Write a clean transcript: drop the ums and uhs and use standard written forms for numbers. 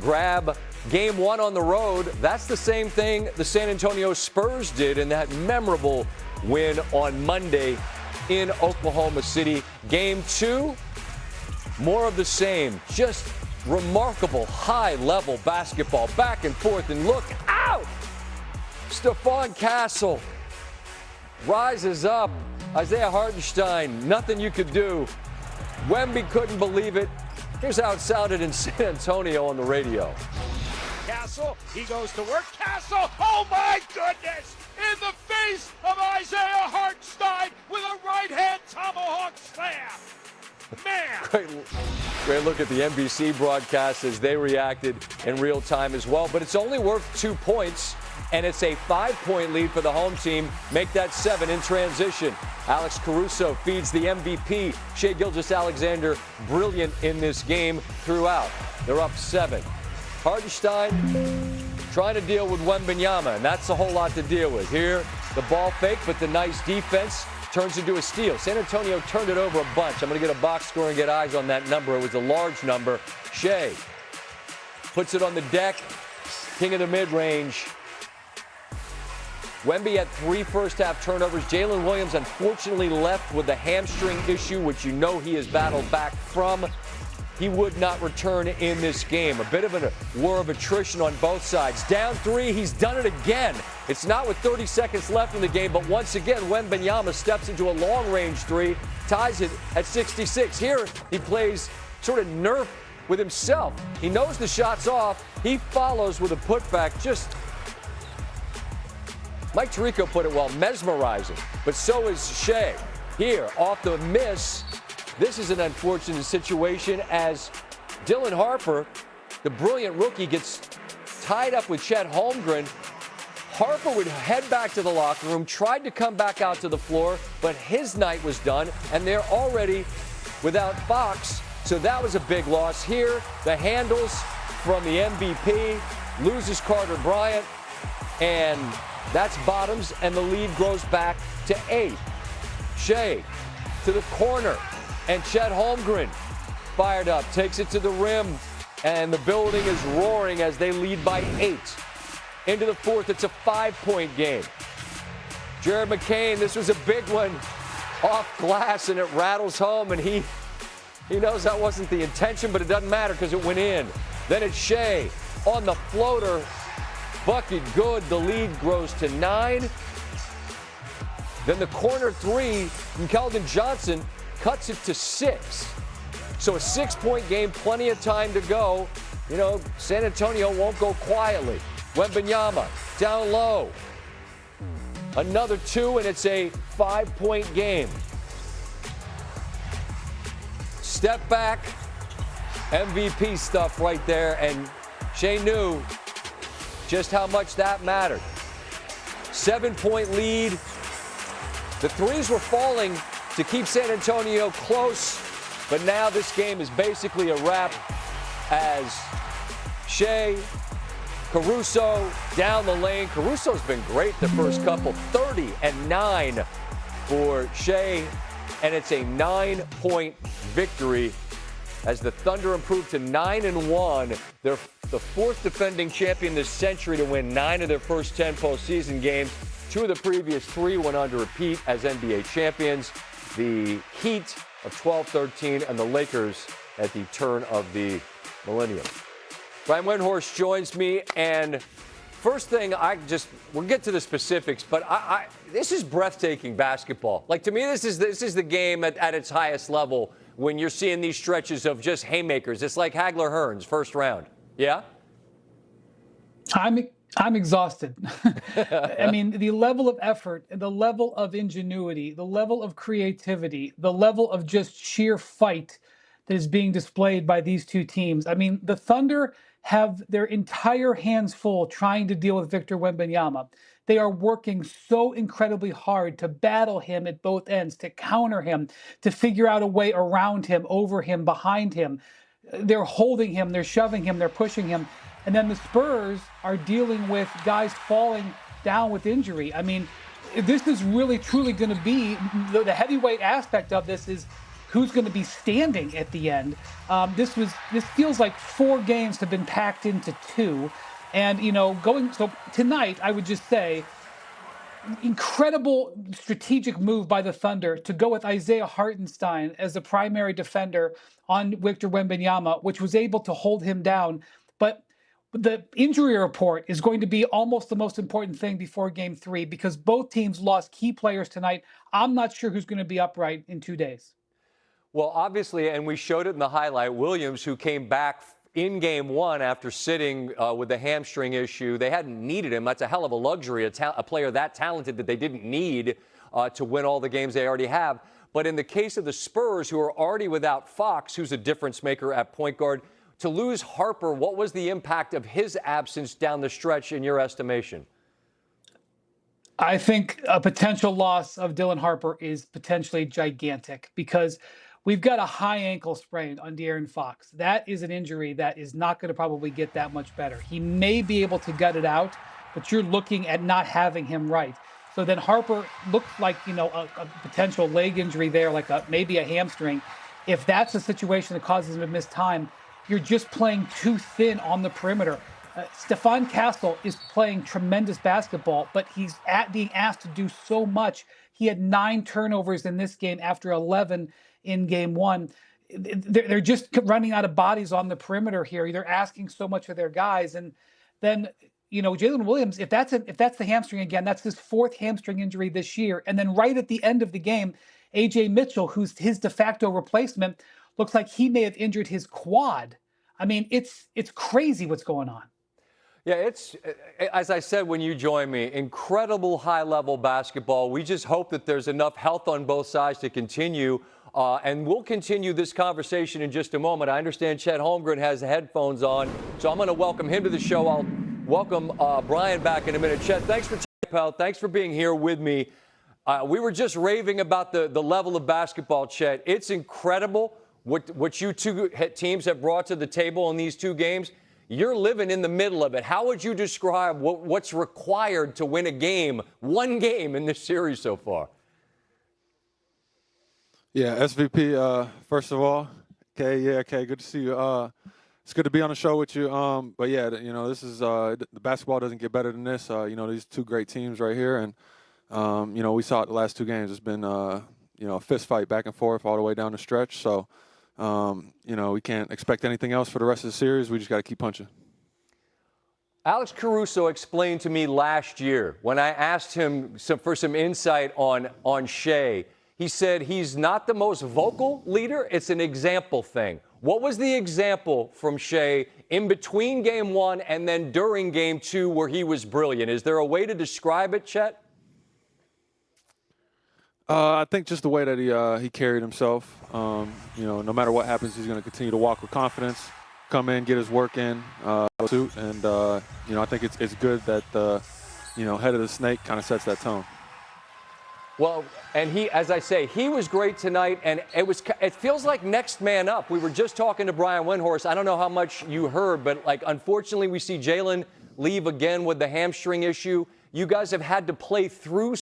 grab game one on the road. That's the same thing the San Antonio Spurs did in that memorable win on Monday in Oklahoma City. Game two, more of the same. Just remarkable high-level basketball, back and forth, and look out! Stephon Castle rises up. Isaiah Hartenstein, nothing you could do. Wemby couldn't believe it. Here's how it sounded in San Antonio on the radio. Castle, he goes to work. Castle, oh my goodness! In the face of Isaiah Hartenstein with a right-hand tomahawk slam. Man! Great look at the NBC broadcast as they reacted in real time as well. But it's only worth 2 points, and it's a 5-point lead for the home team. Make that 7 in transition. Alex Caruso feeds the MVP. Shai Gilgeous-Alexander, brilliant in this game throughout. They're up 7. Hartenstein trying to deal with Wembanyama, and that's a whole lot to deal with. Here, the ball fake, but the nice defense turns into a steal. San Antonio turned it over a bunch. I'm going to get a box score and get eyes on that number. It was a large number. Shai puts it on the deck. King of the mid-range. Wemby had 3 first-half turnovers. Jalen Williams unfortunately left with a hamstring issue, which you know he has battled back from. He would not return in this game. A bit of a war of attrition on both sides. Down 3, he's done it again. It's not with 30 seconds left in the game, but once again, Wembanyama steps into a long-range 3, ties it at 66. Here, he plays sort of Nerf with himself. He knows the shot's off. He follows with a putback. Just, Mike Tirico put it well, mesmerizing. But so is Shai. Here, off the miss. This is an unfortunate situation as Dylan Harper, the brilliant rookie, gets tied up with Chet Holmgren. Harper would head back to the locker room, tried to come back out to the floor, but his night was done, and they're already without Fox, so that was a big loss. Here, the handles from the MVP, loses Carter Bryant, and that's Bottoms, and the lead grows back to 8. Shai to the corner. And Chet Holmgren fired up, takes it to the rim, and the building is roaring as they lead by 8. Into the fourth, it's a 5-point game. Jared McCain, this was a big one, off glass, and it rattles home, and he knows that wasn't the intention, but it doesn't matter because it went in. Then it's Shai on the floater, bucket good, the lead grows to 9. Then the corner 3 from Keldon Johnson cuts it to 6. So a 6-point game, plenty of time to go. You know, San Antonio won't go quietly. Wembanyama down low. Another 2, and it's a 5-point game. Step back, MVP stuff right there, and Shai knew just how much that mattered. 7-point lead. The threes were falling to keep San Antonio close, but now this game is basically a wrap as Shai, Caruso down the lane. Caruso's been great the first couple, 30 and 9 for Shai, and it's a 9-point victory as the Thunder improved to 9-1. They're the 4th defending champion this century to win 9 of their first 10 postseason games. 2 of the previous 3 went on to repeat as NBA champions. The Heat of 12-13 and the Lakers at the turn of the millennium. Brian Windhorst joins me, and first thing we'll get to the specifics, but this is breathtaking basketball. Like, to me, this is the game at its highest level when you're seeing these stretches of just haymakers. It's like Hagler-Hearns, first round. Yeah? I'm exhausted. I mean, the level of effort, the level of ingenuity, the level of creativity, the level of just sheer fight that is being displayed by these two teams. I mean, the Thunder have their entire hands full trying to deal with Victor Wembanyama. They are working so incredibly hard to battle him at both ends, to counter him, to figure out a way around him, over him, behind him. They're holding him, they're shoving him, they're pushing him. And then the Spurs are dealing with guys falling down with injury. I mean, this is really, truly going to be the heavyweight aspect of this is who's going to be standing at the end. This feels like 4 games have been packed into 2. And, so tonight, I would just say, incredible strategic move by the Thunder to go with Isaiah Hartenstein as the primary defender on Victor Wembanyama, which was able to hold him down. But the injury report is going to be almost the most important thing before Game 3 because both teams lost key players tonight. I'm not sure who's going to be upright in 2 days. Well, obviously, and we showed it in the highlight, Williams, who came back in Game 1 after sitting with the hamstring issue. They hadn't needed him. That's a hell of a luxury, a player that talented that they didn't need to win all the games they already have. But in the case of the Spurs, who are already without Fox, who's a difference maker at point guard, to lose Harper, what was the impact of his absence down the stretch in your estimation? I think a potential loss of Dylan Harper is potentially gigantic because we've got a high ankle sprain on De'Aaron Fox. That is an injury that is not going to probably get that much better. He may be able to gut it out, but you're looking at not having him right. So then Harper looks like, a potential leg injury there, like maybe a hamstring. If that's a situation that causes him to miss time, you're just playing too thin on the perimeter. Stephon Castle is playing tremendous basketball, but he's being asked to do so much. He had 9 turnovers in this game after 11 in Game 1. They're just running out of bodies on the perimeter here. They're asking so much of their guys. And then, Jalen Williams, if that's the hamstring again, that's his 4th hamstring injury this year. And then right at the end of the game, A.J. Mitchell, who's his de facto replacement, looks like he may have injured his quad. I mean, it's crazy what's going on. Yeah, it's, as I said when you joined me, incredible high-level basketball. We just hope that there's enough health on both sides to continue. And we'll continue this conversation in just a moment. I understand Chet Holmgren has the headphones on, so I'm going to welcome him to the show. I'll welcome Brian back in a minute. Chet, thanks for pal. Thanks for being here with me. We were just raving about the level of basketball, Chet. It's incredible what you two teams have brought to the table in these 2 games. You're living in the middle of it. How would you describe what's required to win a game, 1 game in this series so far? Yeah, SVP, first of all, Kay, good to see you. It's good to be on the show with you. But yeah, this is the basketball doesn't get better than this. These 2 great teams right here, and we saw it the last 2 games. It's been a fist fight back and forth all the way down the stretch. So we can't expect anything else for the rest of the series. We just got to keep punching. Alex Caruso explained to me last year when I asked him for some insight on Shea. He said he's not the most vocal leader. It's an example thing. What was the example from Shea in between Game 1 and then during Game 2 where he was brilliant? Is there a way to describe it, Chet? I think just the way that he carried himself. No matter what happens, he's going to continue to walk with confidence, come in, get his work in, suit, and I think it's good that the head of the snake kind of sets that tone. Well, and he, as I say, he was great tonight, and it feels like next man up. We were just talking to Brian Windhorst. I don't know how much you heard, but unfortunately we see Jalen leave again with the hamstring issue. You guys have had to play through